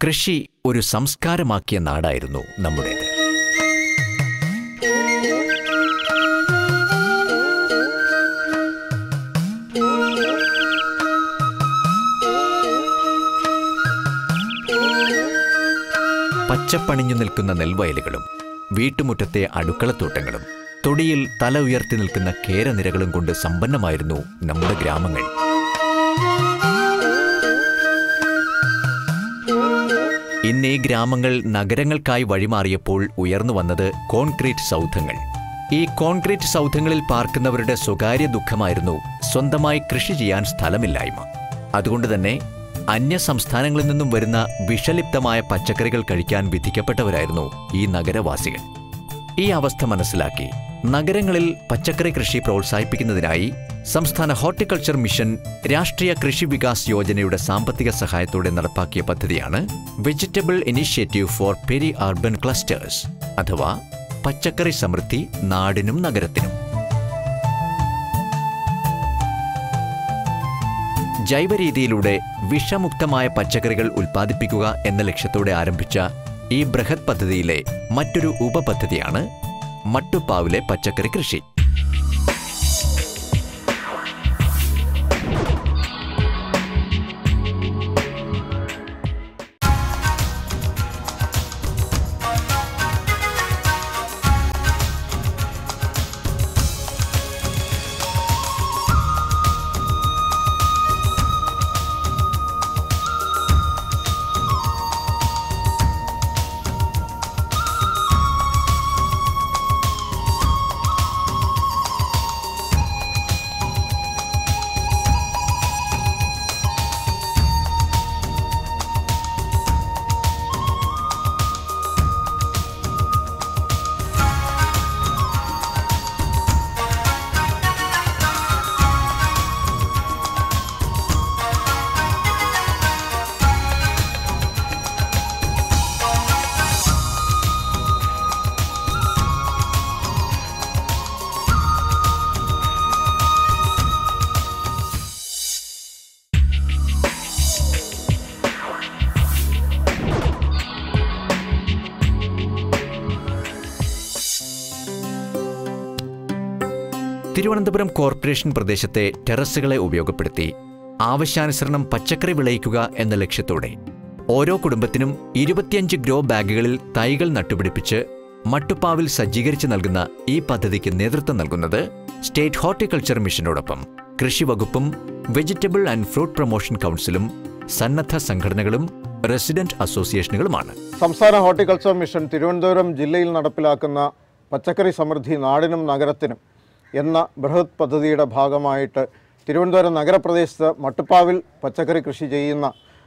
കൃഷി ഒരു സംസ്കാരമാക്കിയ നാടായിരുന്നു നമ്മുടേത്. പച്ചപ്പണിഞ്ഞു നിൽക്കുന്ന നെൽവയലുകളും വീട്ടുമുറ്റത്തെ അടുക്കളത്തോട്ടങ്ങളും തൊടിയിൽ തല ഉയർത്തി നിൽക്കുന്ന കേരനിരകളും കൊണ്ട് സമ്പന്നമായിരുന്നു നമ്മുടെ ഗ്രാമങ്ങൾ. ഇന്ന് ഈ ഗ്രാമങ്ങൾ നഗരങ്ങൾക്കായി വഴിമാറിയപ്പോൾ ഉയർന്നു വന്നത് കോൺക്രീറ്റ് സൗധങ്ങൾ. ഈ കോൺക്രീറ്റ് സൗധങ്ങളിൽ പാർക്കുന്നവരുടെ സ്വകാര്യ ദുഃഖമായിരുന്നു സ്വന്തമായി കൃഷി ചെയ്യാൻ സ്ഥലമില്ലായ്മ. അതുകൊണ്ട് തന്നെ അന്യ സംസ്ഥാനങ്ങളിൽ നിന്നും വരുന്ന വിഷലിപ്തമായ പച്ചക്കറികൾ കഴിക്കാൻ വിധിക്കപ്പെട്ടവരായിരുന്നു ഈ നഗരവാസികൾ. ഈ അവസ്ഥ മനസ്സിലാക്കി നഗരങ്ങളിൽ പച്ചക്കറി കൃഷി പ്രോത്സാഹിപ്പിക്കുന്നതിനായി സംസ്ഥാന ഹോർട്ടിക്കൾച്ചർ മിഷൻ രാഷ്ട്രീയ കൃഷി വികാസ് യോജനയുടെ സാമ്പത്തിക സഹായത്തോടെ നടപ്പാക്കിയ പദ്ധതിയാണ് vegetable initiative four peri urban clusters, അഥവാ പച്ചക്കറി സമൃദ്ധി നാടിനും നഗരത്തിനും. ജൈവരീതിയിലൂടെ വിഷമുക്തമായ പച്ചക്കറികൾ ഉൽപ്പാദിപ്പിക്കുക എന്ന ലക്ഷ്യത്തോടെ ആരംഭിച്ച ഈ ബൃഹത് പദ്ധതിയിലെ മറ്റൊരു ഉപപദ്ധതിയാണ് മട്ടുപ്പാവിലെ പച്ചക്കറി കൃഷി. തിരുവനന്തപുരം കോർപ്പറേഷൻ പ്രദേശത്തെ ടെറസുകളെ ഉപയോഗപ്പെടുത്തി ആവശ്യാനുസരണം പച്ചക്കറി വിളയിക്കുക എന്ന ലക്ഷ്യത്തോടെ ഓരോ കുടുംബത്തിനും 25 ഗ്രോ ബാഗുകളിൽ തൈകൾ നട്ടുപിടിപ്പിച്ച് മട്ടുപ്പാവിൽ സജ്ജീകരിച്ച് നൽകുന്ന ഈ പദ്ധതിക്ക് നേതൃത്വം നൽകുന്നത് സ്റ്റേറ്റ് ഹോർട്ടിക്കൾച്ചർ മിഷനോടൊപ്പം കൃഷി വകുപ്പും വെജിറ്റബിൾ ആൻഡ് ഫ്രൂട്ട് പ്രൊമോഷൻ കൗൺസിലും സന്നദ്ധ സംഘടനകളും റെസിഡന്റ് അസോസിയേഷനുകളുമാണ്. സംസ്ഥാന ഹോർട്ടിക്കൾച്ചർ മിഷൻ തിരുവനന്തപുരം ജില്ലയിൽ നടപ്പിലാക്കുന്ന പച്ചക്കറി സമൃദ്ധി നാടിനും നഗരത്തിനും എന്ന ബൃഹത് പദ്ധതിയുടെ ഭാഗമായിട്ട് തിരുവനന്തപുരം നഗരപ്രദേശത്ത് മട്ടുപ്പാവിൽ പച്ചക്കറി കൃഷി ചെയ്യുന്ന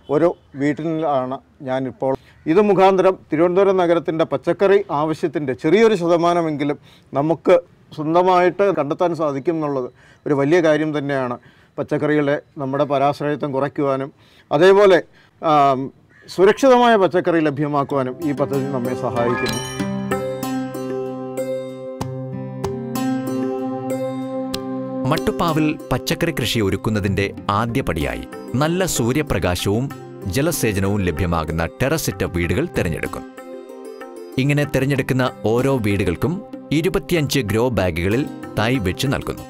ഒരു വീട്ടിലാണ് ഞാനിപ്പോൾ. ഇത് മുഖാന്തരം തിരുവനന്തപുരം നഗരത്തിൻ്റെ പച്ചക്കറി ആവശ്യത്തിൻ്റെ ചെറിയൊരു ശതമാനമെങ്കിലും നമുക്ക് സ്വന്തമായിട്ട് കണ്ടെത്താൻ സാധിക്കും എന്നുള്ളത് ഒരു വലിയ കാര്യം തന്നെയാണ്. പച്ചക്കറികളെ നമ്മുടെ പരാശ്രയത്വം കുറയ്ക്കുവാനും അതേപോലെ സുരക്ഷിതമായ പച്ചക്കറി ലഭ്യമാക്കുവാനും ഈ പദ്ധതി നമ്മെ സഹായിക്കുന്നു. മട്ടുപ്പാവിൽ പച്ചക്കറി കൃഷി ഒരുക്കുന്നതിന്റെ ആദ്യപടിയായി നല്ല സൂര്യപ്രകാശവും ജലസേചനവും ലഭ്യമാകുന്ന ടെറസിട്ട വീടുകൾ തിരഞ്ഞെടുക്കും. ഇങ്ങനെ തിരഞ്ഞെടുക്കുന്ന ഓരോ വീടുകൾക്കും 25 ഗ്രോ ബാഗുകളിൽ തൈ വെച്ച് നൽകുന്നു.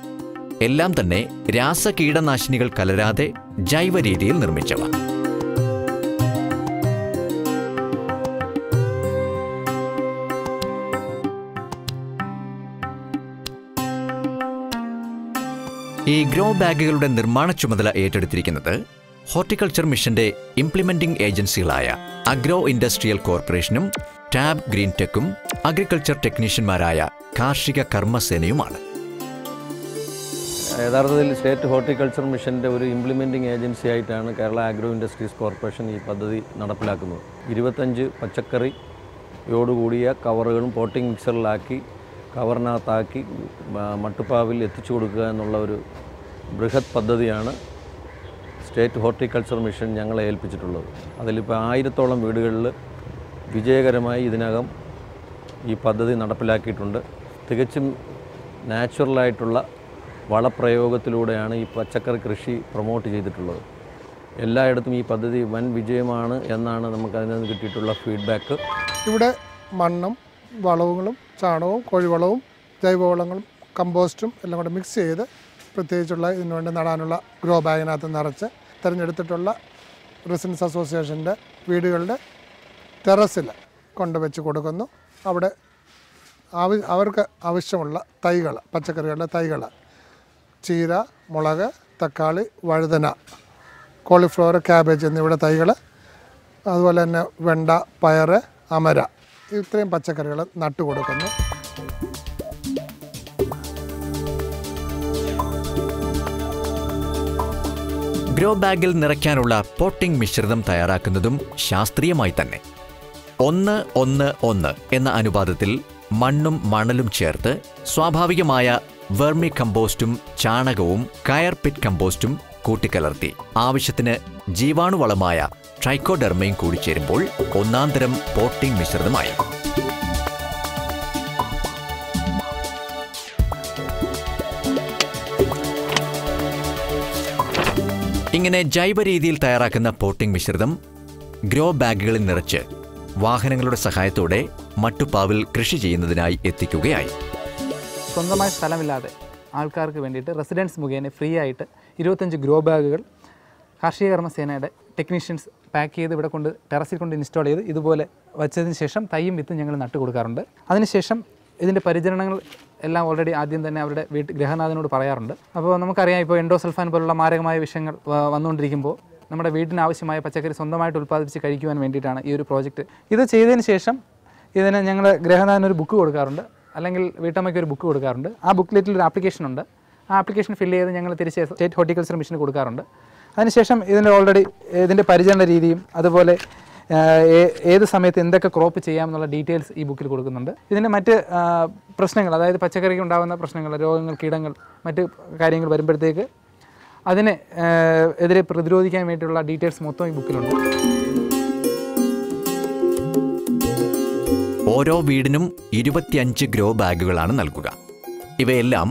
എല്ലാം തന്നെ രാസകീടനാശിനികൾ കലരാതെ ജൈവ രീതിയിൽ നിർമ്മിച്ചവ. ഈ ഗ്രോ ബാഗുകളുടെ നിർമ്മാണ ചുമതല ഏറ്റെടുത്തിരിക്കുന്നത് ഹോർട്ടിക്കൾച്ചർ മിഷന്റെ ഇംപ്ലിമെന്റിംഗ് ഏജൻസികളായ അഗ്രോ ഇൻഡസ്ട്രിയൽ കോർപ്പറേഷനും ടാബ് ഗ്രീൻ ടെക്കും അഗ്രികൾച്ചർ ടെക്നീഷ്യന്മാരായ കാർഷിക കർമ്മസേനയുമാണ്. യഥാർത്ഥത്തിൽ സ്റ്റേറ്റ് ഹോർട്ടിക്കൾച്ചർ മിഷൻ്റെ ഒരു ഇംപ്ലിമെൻറ്റിംഗ് ഏജൻസി ആയിട്ടാണ് കേരള ആഗ്രോ ഇൻഡസ്ട്രീസ് കോർപ്പറേഷൻ ഈ പദ്ധതി നടപ്പിലാക്കുന്നത്. 25 പച്ചക്കറിയോടുകൂടിയ കവറുകളും പോട്ടിംഗ് മിക്സറിലാക്കി കവറിനകത്താക്കി മട്ടുപ്പാവിൽ എത്തിച്ചു കൊടുക്കുക എന്നുള്ള ഒരു ബൃഹത് പദ്ധതിയാണ് സ്റ്റേറ്റ് ഹോർട്ടിക്കൾച്ചർ മിഷൻ ഞങ്ങളെ ഏൽപ്പിച്ചിട്ടുള്ളത്. അതിലിപ്പോൾ 1000-ഓളം വീടുകളിൽ വിജയകരമായി ഇതിനകം ഈ പദ്ധതി നടപ്പിലാക്കിയിട്ടുണ്ട്. തികച്ചും നാച്ചുറലായിട്ടുള്ള വളപ്രയോഗത്തിലൂടെയാണ് ഈ പച്ചക്കറി കൃഷി പ്രൊമോട്ട് ചെയ്തിട്ടുള്ളത്. എല്ലായിടത്തും ഈ പദ്ധതി വൻ വിജയമാണ് എന്നാണ് നമുക്കതിൽ നിന്ന് കിട്ടിയിട്ടുള്ള ഫീഡ്ബാക്ക്. ഇവിടെ മണ്ണും വളങ്ങളും ചാണകവും കോഴിവളവും ജൈവവളങ്ങളും കമ്പോസ്റ്റും എല്ലാം കൂടെ മിക്സ് ചെയ്ത് പ്രത്യേകിച്ചുള്ള ഇതിനുവേണ്ടി നടാനുള്ള ഗ്രോ ബാഗിനകത്ത് നിറച്ച് തിരഞ്ഞെടുത്തിട്ടുള്ള റെസിഡൻസ് അസോസിയേഷൻ്റെ വീടുകളുടെ ടെറസിൽ കൊണ്ടുവച്ച് കൊടുക്കുന്നു. അവിടെ അവർക്ക് ആവശ്യമുള്ള തൈകൾ, പച്ചക്കറികളുടെ തൈകൾ, ചീര, മുളക്, തക്കാളി, വഴുതന, കോളിഫ്ലവർ, ക്യാബേജ് എന്നിവയുടെ തൈകൾ, അതുപോലെ തന്നെ വെണ്ട, പയർ, അമര, ഇത്രയും പച്ചക്കറികൾ നട്ടുകൊടുക്കുന്നു. ഗ്രോ ബാഗിൽ നിറയ്ക്കാനുള്ള പോട്ടിംഗ് മിശ്രിതം തയ്യാറാക്കുന്നതും ശാസ്ത്രീയമായി തന്നെ 1-1-1 എന്ന അനുപാതത്തിൽ മണ്ണും മണലും ചേർത്ത് സ്വാഭാവികമായ വെർമി കമ്പോസ്റ്റും ചാണകവും കയർ പിറ്റ് കമ്പോസ്റ്റും കൂട്ടിക്കലർത്തി ആവശ്യത്തിന് ജീവാണുവളമായ ട്രൈക്കോഡെർമയും കൂടി ചേരുമ്പോൾ ഒന്നാന്തരം പോട്ടിംഗ് മിശ്രിതമായി. ഇങ്ങനെ ജൈവ രീതിയിൽ തയ്യാറാക്കുന്ന പോട്ടിംഗ് മിശ്രിതം ഗ്രോ ബാഗുകളിൽ നിറച്ച് വാഹനങ്ങളുടെ സഹായത്തോടെ മട്ടുപ്പാവിൽ കൃഷി ചെയ്യുന്നതിനായി എത്തിക്കുകയായി. സ്വന്തമായി സ്ഥലമില്ലാതെ ആൾക്കാർക്ക് വേണ്ടിയിട്ട് റെസിഡൻസ് മുഖേന ഫ്രീ ആയിട്ട് 25 ഗ്രോ ബാഗുകൾ കാർഷിക കർമ്മസേനയുടെ ടെക്നീഷ്യൻസ് പാക്ക് ചെയ്ത് ഇവിടെ കൊണ്ട് ടെറസിൽ കൊണ്ട് ഇൻസ്റ്റാൾ ചെയ്ത് ഇതുപോലെ വച്ചതിന് ശേഷം തൈയും വിത്തും ഞങ്ങൾ നട്ടു കൊടുക്കാറുണ്ട്. അതിനുശേഷം ഇതിൻ്റെ പരിചരണങ്ങൾ എല്ലാം ഓൾറെഡി ആദ്യം തന്നെ അവരുടെ ഗൃഹനാഥനോട് പറയാറുണ്ട്. അപ്പോൾ നമുക്കറിയാം, ഇപ്പോൾ എൻഡോസൾഫാൻ പോലുള്ള മാരകമായ വിഷയങ്ങൾ വന്നുകൊണ്ടിരിക്കുമ്പോൾ നമ്മുടെ വീടിന് ആവശ്യമായ പച്ചക്കറി സ്വന്തമായിട്ട് ഉൽപ്പാദിപ്പിച്ച് കഴിക്കുവാൻ വേണ്ടിയിട്ടാണ് ഈ ഒരു പ്രോജക്റ്റ്. ഇത് ചെയ്തതിന് ശേഷം ഇതിന് ഞങ്ങൾ ഗൃഹനാഥന് ഒരു ബുക്ക് കൊടുക്കാറുണ്ട്, അല്ലെങ്കിൽ വീട്ടമ്മയ്ക്ക് ഒരു ബുക്ക് കൊടുക്കാറുണ്ട്. ആ ബുക്ക്ലെറ്റിൽ ഒരു ആപ്ലിക്കേഷൻ ഉണ്ട്. ആ ആപ്ലിക്കേഷൻ ഫില്ല് ചെയ്ത് ഞങ്ങൾ തിരിച്ച് സ്റ്റേറ്റ് ഹോർട്ടിക്കൾച്ചർ മിഷന് കൊടുക്കാറുണ്ട്. അതിനുശേഷം ഇതിൻ്റെ ഓൾറെഡി ഇതിൻ്റെ പരിചരണ രീതിയും അതുപോലെ ഏത് സമയത്ത് എന്തൊക്കെ ക്രോപ്പ് ചെയ്യാമെന്നുള്ള ഡീറ്റെയിൽസ് ഈ ബുക്കിൽ കൊടുക്കുന്നുണ്ട്. ഇതിൻ്റെ മറ്റ് പ്രശ്നങ്ങൾ, അതായത് പച്ചക്കറിക്ക് ഉണ്ടാകുന്ന പ്രശ്നങ്ങൾ, രോഗങ്ങൾ, കീടങ്ങൾ, മറ്റ് കാര്യങ്ങൾ വരുമ്പോഴത്തേക്ക് അതിനെ എതിരെ പ്രതിരോധിക്കാൻ വേണ്ടിയുള്ള ഡീറ്റെയിൽസ് മൊത്തം ഈ ബുക്കിലുണ്ട്. ഓരോ വീടിനും 25 ഗ്രോ ബാഗുകളാണ് നൽകുക. ഇവയെല്ലാം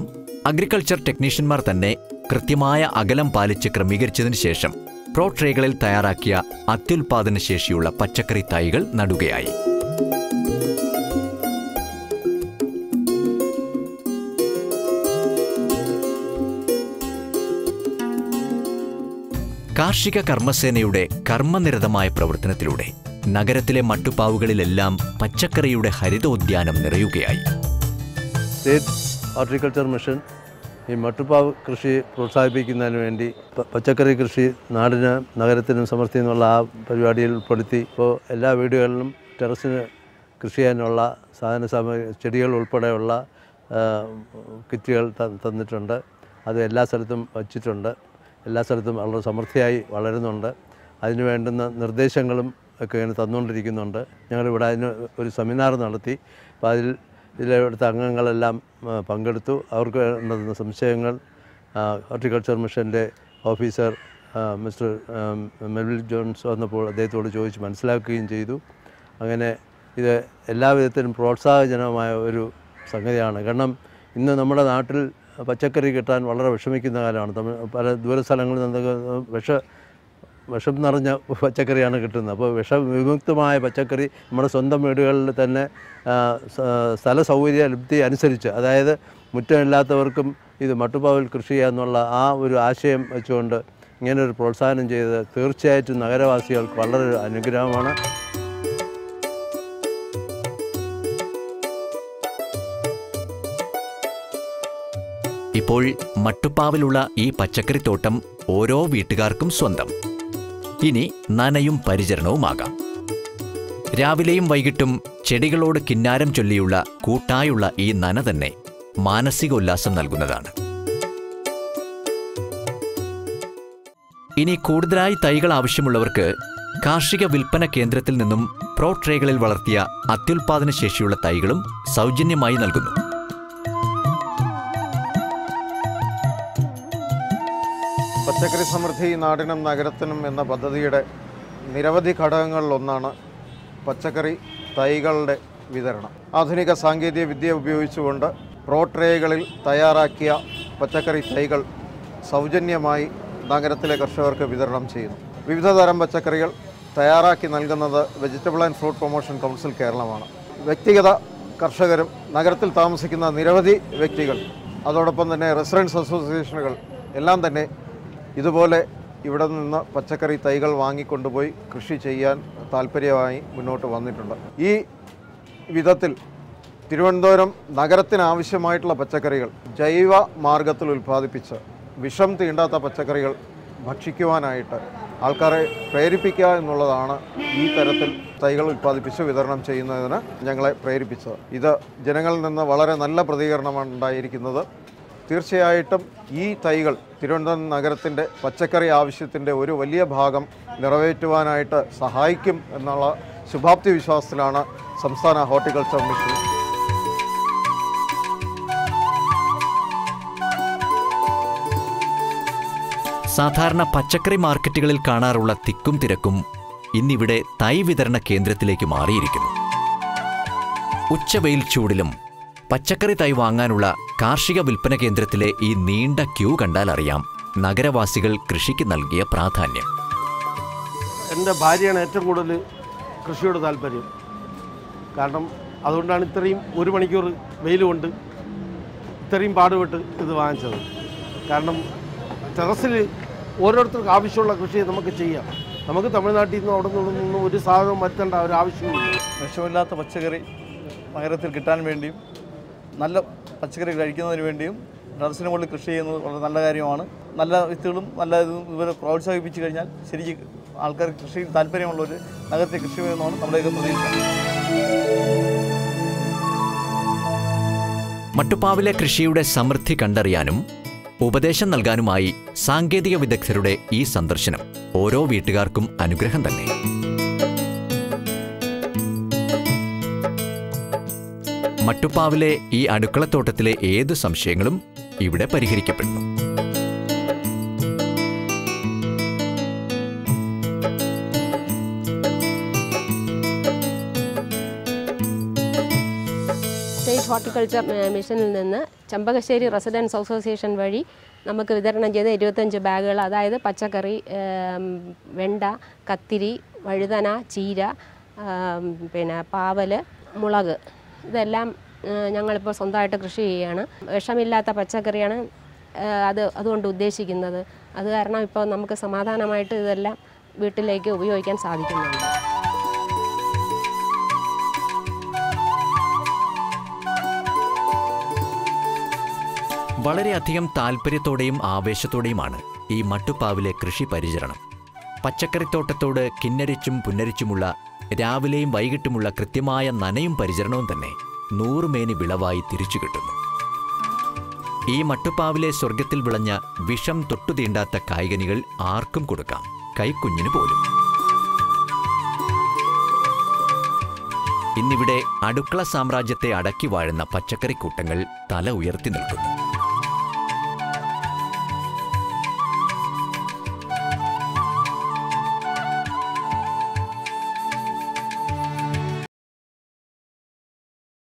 അഗ്രികൾച്ചർ ടെക്നീഷ്യന്മാർ തന്നെ കൃത്യമായ അകലം പാലിച്ച് ക്രമീകരിച്ചതിന് ശേഷം പ്രോ ട്രേകളിൽ തയ്യാറാക്കിയ അത്യുൽപാദന ശേഷിയുള്ള പച്ചക്കറി തൈകൾ നടുകയായി. കാർഷിക കർമ്മസേനയുടെ കർമ്മനിരതമായ പ്രവർത്തനത്തിലൂടെ നഗരത്തിലെ മട്ടുപ്പാവുകളിലെല്ലാം പച്ചക്കറിയുടെ ഹരിതോദ്യാനം നിറയുകയായി. സ്റ്റേറ്റ് ഹോർട്ടിക്കൾച്ചർ മിഷൻ ഈ മട്ടുപ്പാവ് കൃഷി പ്രോത്സാഹിപ്പിക്കുന്നതിന് വേണ്ടി പച്ചക്കറി കൃഷി നാടിനും നഗരത്തിനും സമൃദ്ധി എന്നുള്ള ആ പരിപാടിയിൽ ഉൾപ്പെടുത്തി ഇപ്പോൾ എല്ലാ വീടുകളിലും ടെറസിന് കൃഷി ചെയ്യാനുള്ള സാധന സാമഗ്രി, ചെടികൾ ഉൾപ്പെടെയുള്ള കിറ്റുകൾ തന്നിട്ടുണ്ട്. അത് എല്ലാ സ്ഥലത്തും വച്ചിട്ടുണ്ട്. എല്ലാ സ്ഥലത്തും വളരെ സമൃദ്ധിയായി വളരുന്നുണ്ട്. അതിന് വേണ്ടുന്ന നിർദ്ദേശങ്ങളും ഒക്കെ ഇങ്ങനെ തന്നുകൊണ്ടിരിക്കുന്നുണ്ട്. ഞങ്ങളിവിടെ അതിന് ഒരു സെമിനാർ നടത്തി. അപ്പോൾ ഇതിലെടുത്ത അംഗങ്ങളെല്ലാം പങ്കെടുത്തു. അവർക്ക് വേണ്ടുന്ന സംശയങ്ങൾ ഹോർട്ടിക്കൾച്ചർ മിഷൻ്റെ ഓഫീസർ മിസ്റ്റർ മെൽവിൽ ജോൺസ് വന്നപ്പോൾ അദ്ദേഹത്തോട് ചോദിച്ച് മനസ്സിലാക്കുകയും ചെയ്തു. അങ്ങനെ ഇത് എല്ലാവിധത്തിലും പ്രോത്സാഹജനകമായ ഒരു സംഗതിയാണ്. കാരണം ഇന്ന് നമ്മുടെ നാട്ടിൽ പച്ചക്കറി കിട്ടാൻ വളരെ വിഷമിക്കുന്ന കാലമാണ്. പല ദൂരസ്ഥലങ്ങളിൽ നിന്ന് വിഷം നിറഞ്ഞ പച്ചക്കറിയാണ് കിട്ടുന്നത്. അപ്പോൾ വിഷവിമുക്തമായ പച്ചക്കറി നമ്മുടെ സ്വന്തം വീടുകളിൽ തന്നെ സ്ഥല സൗകര്യ ലബ്ധി അനുസരിച്ച്, അതായത് മുറ്റമില്ലാത്തവർക്കും ഇത് മട്ടുപ്പാവിൽ കൃഷി ചെയ്യാന്നുള്ള ആ ഒരു ആശയം വെച്ചുകൊണ്ട് ഇങ്ങനൊരു പ്രോത്സാഹനം ചെയ്ത് തീർച്ചയായിട്ടും നഗരവാസികൾക്ക് വളരെ അനുഗ്രഹമാണ്. ഇപ്പോൾ മട്ടുപ്പാവിലുള്ള ഈ പച്ചക്കറിത്തോട്ടം ഓരോ വീട്ടുകാർക്കും സ്വന്തം. ഇനി നനയും പരിചരണവുമാകാം. രാവിലെയും വൈകിട്ടും ചെടികളോട് കിന്നാരം ചൊല്ലിയുള്ള കൂട്ടായുള്ള ഈ നന തന്നെ മാനസികോല്ലാസം നൽകുന്നതാണ്. ഇനി കൂടുതലായി തൈകൾ ആവശ്യമുള്ളവർക്ക് കാർഷിക വിൽപ്പന കേന്ദ്രത്തിൽ നിന്നും പ്രോ ട്രേകളിൽ വളർത്തിയ അത്യുൽപാദന ശേഷിയുള്ള തൈകളും സൗജന്യമായി നൽകുന്നു. പച്ചക്കറി സമൃദ്ധി നാടിനും നഗരത്തിനും എന്ന പദ്ധതിയുടെ നിരവധി ഘടകങ്ങളിലൊന്നാണ് പച്ചക്കറി തൈകളുടെ വിതരണം. ആധുനിക സാങ്കേതിക വിദ്യ ഉപയോഗിച്ചുകൊണ്ട് പ്രോ ട്രേകളിൽ തയ്യാറാക്കിയ പച്ചക്കറി തൈകൾ സൗജന്യമായി നഗരത്തിലെ കർഷകർക്ക് വിതരണം ചെയ്യുന്നു. വിവിധ തരം പച്ചക്കറികൾ തയ്യാറാക്കി നൽകുന്നത് vegetable and fruit promotion council കേരളമാണ്. വ്യക്തിഗത കർഷകരും നഗരത്തിൽ താമസിക്കുന്ന നിരവധി വ്യക്തികൾ, അതോടൊപ്പം തന്നെ റെസിഡൻസ് അസോസിയേഷനുകൾ എല്ലാം തന്നെ ഇതുപോലെ ഇവിടെ നിന്ന് പച്ചക്കറി തൈകൾ വാങ്ങിക്കൊണ്ടുപോയി കൃഷി ചെയ്യാൻ താല്പര്യമായി മുന്നോട്ട് വന്നിട്ടുണ്ട്. ഈ വിധത്തിൽ തിരുവനന്തപുരം നഗരത്തിനാവശ്യമായിട്ടുള്ള പച്ചക്കറികൾ ജൈവ മാർഗത്തിൽ ഉൽപ്പാദിപ്പിച്ച് വിഷം തീണ്ടാത്ത പച്ചക്കറികൾ ഭക്ഷിക്കുവാനായിട്ട് ആൾക്കാരെ പ്രേരിപ്പിക്കുക എന്നുള്ളതാണ് ഈ തരത്തിൽ തൈകൾ ഉൽപ്പാദിപ്പിച്ച് വിതരണം ചെയ്യുന്നതിന് ഞങ്ങളെ പ്രേരിപ്പിച്ചത്. ഇത് ജനങ്ങളിൽ നിന്ന് വളരെ നല്ല പ്രതികരണമാണ് ഉണ്ടായിരിക്കുന്നത്. തീർച്ചയായിട്ടും ഈ തൈകൾ തിരുവനന്തപുരം നഗരത്തിൻ്റെ പച്ചക്കറി ആവശ്യത്തിൻ്റെ ഒരു വലിയ ഭാഗം നിറവേറ്റുവാനായിട്ട് സഹായിക്കും എന്നുള്ള ശുഭാപ്തി വിശ്വാസത്തിലാണ് സംസ്ഥാന ഹോർട്ടിക്കൾച്ചർ മിഷൻ. സാധാരണ പച്ചക്കറി മാർക്കറ്റുകളിൽ കാണാറുള്ള തിക്കും തിരക്കും ഇന്നിവിടെ തൈ വിതരണ കേന്ദ്രത്തിലേക്ക് മാറിയിരിക്കുന്നു. ഉച്ചവെയിൽ ചൂടിലും പച്ചക്കറി തൈ വാങ്ങാനുള്ള കാർഷിക വിൽപ്പന കേന്ദ്രത്തിലെ ഈ നീണ്ട ക്യൂ കണ്ടാൽ അറിയാം നഗരവാസികൾ കൃഷിക്ക് നൽകിയ പ്രാധാന്യം. എൻ്റെ ഭാര്യയാണ് ഏറ്റവും കൂടുതൽ കൃഷിയോട് താല്പര്യം. കാരണം അതുകൊണ്ടാണ് ഇത്രയും 1 മണിക്കൂർ വെയിൽ കൊണ്ട് ഇത്രയും പാടുപെട്ട് ഇത് വാങ്ങിച്ചത്. കാരണം ടെറസിൽ ഓരോരുത്തർക്ക് ആവശ്യമുള്ള കൃഷി നമുക്ക് ചെയ്യാം. നമുക്ക് തമിഴ്നാട്ടിൽ നിന്നും അവിടെ നിന്നൊന്നും ഒരു സാധനം വരുത്തേണ്ട ഒരു ആവശ്യമില്ല. വിഷമില്ലാത്ത പച്ചക്കറി നഗരത്തിൽ കിട്ടാൻ വേണ്ടിയും നല്ല പച്ചക്കറി കഴിക്കുന്നതിന് വേണ്ടിയും ടെറസിന് മുകളിൽ കൃഷി ചെയ്യുന്നത് വളരെ നല്ല കാര്യമാണ്. നല്ല വിത്തുകളും നല്ല ഇതും ഇവരെ പ്രോത്സാഹിപ്പിച്ചു കഴിഞ്ഞാൽ ശരിക്കും ആൾക്കാർക്ക് കൃഷിയിൽ താല്പര്യമുള്ളവർ നഗരത്തിൽ കൃഷി ചെയ്യുന്നതാണ് നമ്മുടെയൊക്കെ പ്രതീക്ഷ. മട്ടുപ്പാവിലെ കൃഷിയുടെ സമൃദ്ധി കണ്ടറിയാനും ഉപദേശം നൽകാനുമായി സാങ്കേതിക വിദഗ്ധരുടെ ഈ സന്ദർശനം ഓരോ വീട്ടുകാർക്കും അനുഗ്രഹം തന്നെ. മട്ടുപ്പാവിലെ ഈ അടുക്കളത്തോട്ടത്തിലെ ഏതു സംശയങ്ങളും ഇവിടെ പരിഹരിക്കപ്പെടുന്നു. സ്റ്റേറ്റ് ഹോർട്ടിക്കൾച്ചർ മിഷനിൽ നിന്ന് ചെമ്പകശ്ശേരി റെസിഡൻസ് അസോസിയേഷൻ വഴി നമുക്ക് വിതരണം ചെയ്ത 25 ബാഗുകൾ, അതായത് പച്ചക്കറി, വെണ്ട, കത്തിരി, വഴുതന, ചീര, പിന്നെ പാവൽ, മുളക്, ഇതെല്ലാം ഞങ്ങളിപ്പോൾ സ്വന്തമായിട്ട് കൃഷി ചെയ്യുകയാണ്. വിഷമില്ലാത്ത പച്ചക്കറിയാണ് അതുകൊണ്ട് ഉദ്ദേശിക്കുന്നത്. അത് കാരണം ഇപ്പോൾ നമുക്ക് സമാധാനമായിട്ട് ഇതെല്ലാം വീട്ടിലേക്ക് ഉപയോഗിക്കാൻ സാധിക്കുന്നുണ്ട്. വളരെയധികം താൽപ്പര്യത്തോടെയും ആവേശത്തോടെയുമാണ് ഈ മട്ടുപ്പാവിലെ കൃഷി പരിചരണം. പച്ചക്കറിത്തോട്ടത്തോട് കിന്നരിച്ചും പുന്നരിച്ചുമുള്ള രാവിലെയും വൈകിട്ടുമുള്ള കൃത്യമായ നനയും പരിചരണവും തന്നെ 100 മേനി വിളവായി തിരിച്ചു കിട്ടുന്നു. ഈ മട്ടുപ്പാവിലെ സ്വർഗത്തിൽ വിളഞ്ഞ വിഷം തൊട്ടുതീണ്ടാത്ത കായ്കനികൾ ആർക്കും കൊടുക്കാം, കൈക്കുഞ്ഞിന് പോലും. ഇന്നിവിടെ അടുക്കള സാമ്രാജ്യത്തെ അടക്കി വാഴുന്ന പച്ചക്കറിക്കൂട്ടങ്ങൾ തല ഉയർത്തി നിൽക്കുന്നു.